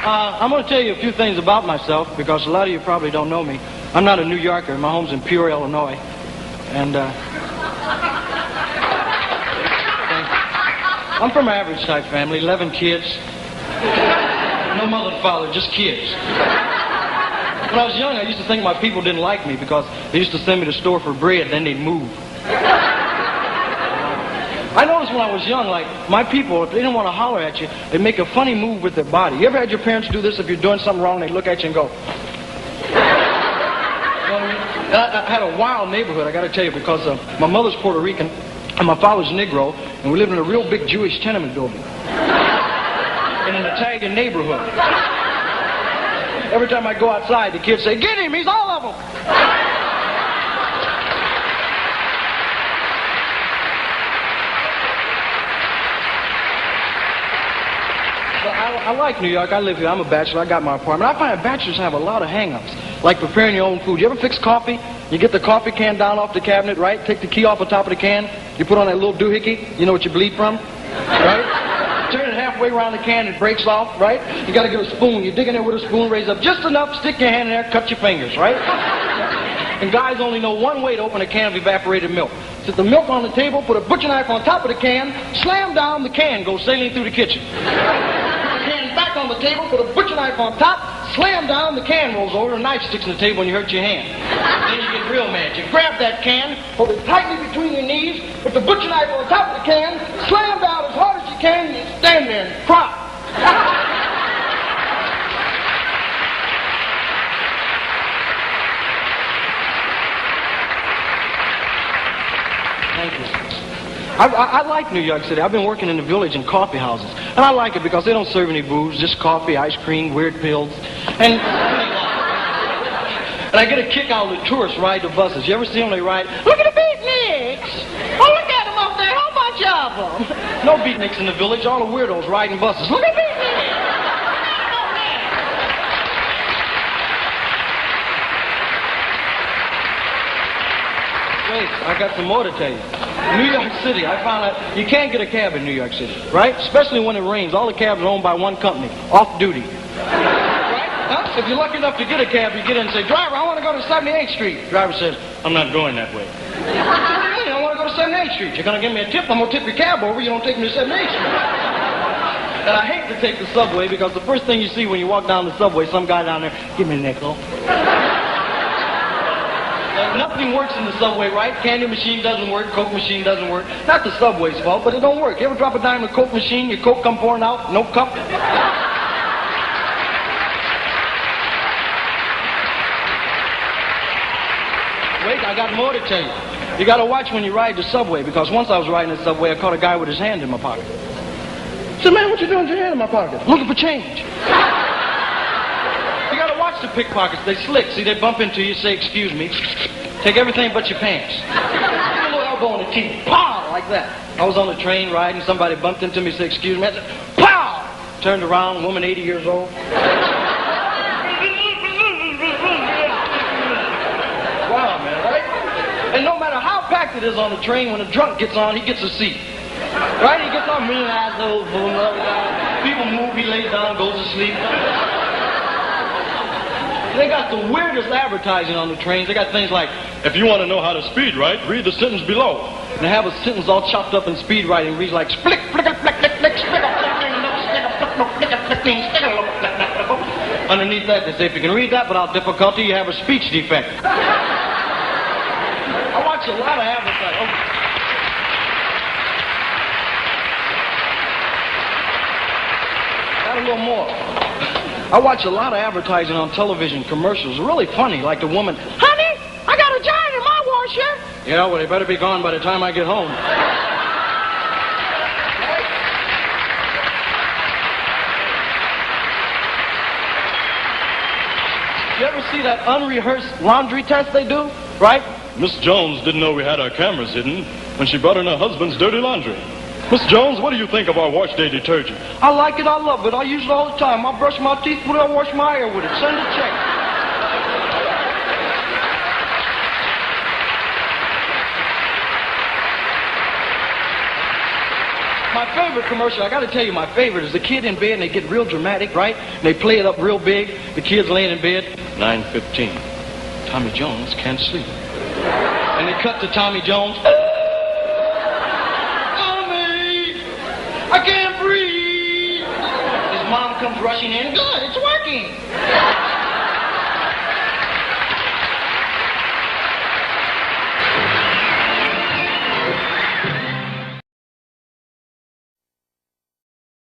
I'm going to tell you a few things about myself because a lot of you probably don't know me. I'm not a New Yorker. My home's in Pryor, Illinois. And I'm from an average type family, 11 kids. No mother and father, just kids. When I was young, I used to think my people didn't like me because they used to send me to the store for bread, then they'd move. I noticed when I was young, like, my people, if they didn't want to holler at you, they'd make a funny move with their body. You ever had your parents do this? If you're doing something wrong, they look at you and go. You know what I mean? And I had a wild neighborhood, I got to tell you, because my mother's Puerto Rican and my father's Negro, and we lived in a real big Jewish tenement building in an Italian neighborhood. Every time I go outside, the kids say, "Get him, he's all of them." I like New York. I live here. I'm a bachelor. I got my apartment. I find bachelors have a lot of hang-ups, like preparing your own food. You ever fix coffee? You get the coffee can down off the cabinet, right? Take the key off the top of the can. You put on that little doohickey. You know what you bleed from, right? Turn it halfway around the can, it breaks off, right? You got to get a spoon. You dig in there with a spoon, raise up just enough, stick your hand in there, cut your fingers, right? And guys only know one way to open a can of evaporated milk. Set the milk on the table, put a butcher knife on top of the can, slam down, the can goes sailing through the kitchen. Back on the table, put a butcher knife on top, slam down, the can rolls over, a knife sticks in the table and you hurt your hand. Then you get real mad. You grab that can, hold it tightly between your knees, put the butcher knife on top of the can, slam down as hard as you can, and you stand there and cry. Thank you. I like New York City. I've been working in the village in coffee houses. And I like it because they don't serve any booze, just coffee, ice cream, weird pills. And I get a kick out of the tourists ride the buses. You ever see them? They ride, "Look at the beatniks! Oh, look at them up there, a whole bunch of them." No beatniks in the village, all the weirdos riding buses. Look at beatniks! Wait, I got some more to tell you. New York City, I found out you can't get a cab in New York City, right? Especially when it rains. All the cabs are owned by one company, off duty. Right? Huh? If you're lucky enough to get a cab, you get in and say, "Driver, I want to go to 78th Street. Driver says, "I'm not going that way." "Really? I want to go to 78th Street. You're going to give me a tip? I'm going to tip your cab over. You don't take me to 78th Street. And I hate to take the subway because the first thing you see when you walk down the subway, some guy down there, "Give me a nickel." Nothing works in the subway, right? Candy machine doesn't work, Coke machine doesn't work. Not the subway's fault, but it don't work. You ever drop a dime in a Coke machine, your Coke come pouring out, no cup? Wait, I got more to tell you. You got to watch when you ride the subway, because once I was riding the subway, I caught a guy with his hand in my pocket. I said, "Man, what you doing with your hand in my pocket?" "Looking for change." You got to watch the pickpockets. They slick. See, they bump into you, say, "Excuse me." Take everything but your pants. A little elbow on the teeth. Pow! Like that. I was on the train riding. Somebody bumped into me, said, "Excuse me." I said, "Pow!" Turned around, woman 80 years old. Wow, man, right? And no matter how packed it is on the train, when a drunk gets on, he gets a seat. Right? He gets on, asshole, people move, he lays down, goes to sleep. They got the weirdest advertising on the trains. They got things like, "If you want to know how to speed write, read the sentence below." And they have a sentence all chopped up in speed writing. Reads like, "Splick, flick, flick, flick, flick, flick, underneath that, they say, "If you can read that without difficulty, you have a speech defect." I watch a lot of advertising. Got a little more. I watch a lot of advertising on television, commercials. Really funny, like the woman, "Honey, I got a giant in my washer." Yeah, well, they better be gone by the time I get home. You ever see that unrehearsed laundry test they do, right? "Miss Jones didn't know we had our cameras hidden when she brought in her husband's dirty laundry. Miss Jones, what do you think of our wash day detergent?" "I like it, I love it. I use it all the time. I brush my teeth with it, I wash my hair with it. Send a check." My favorite commercial, I gotta tell you, my favorite is the kid in bed and they get real dramatic, right? And they play it up real big. The kid's laying in bed, 9:15. Tommy Jones can't sleep. And they cut to Tommy Jones. Tommy! I can't breathe! His mom comes rushing in. Good, it's working.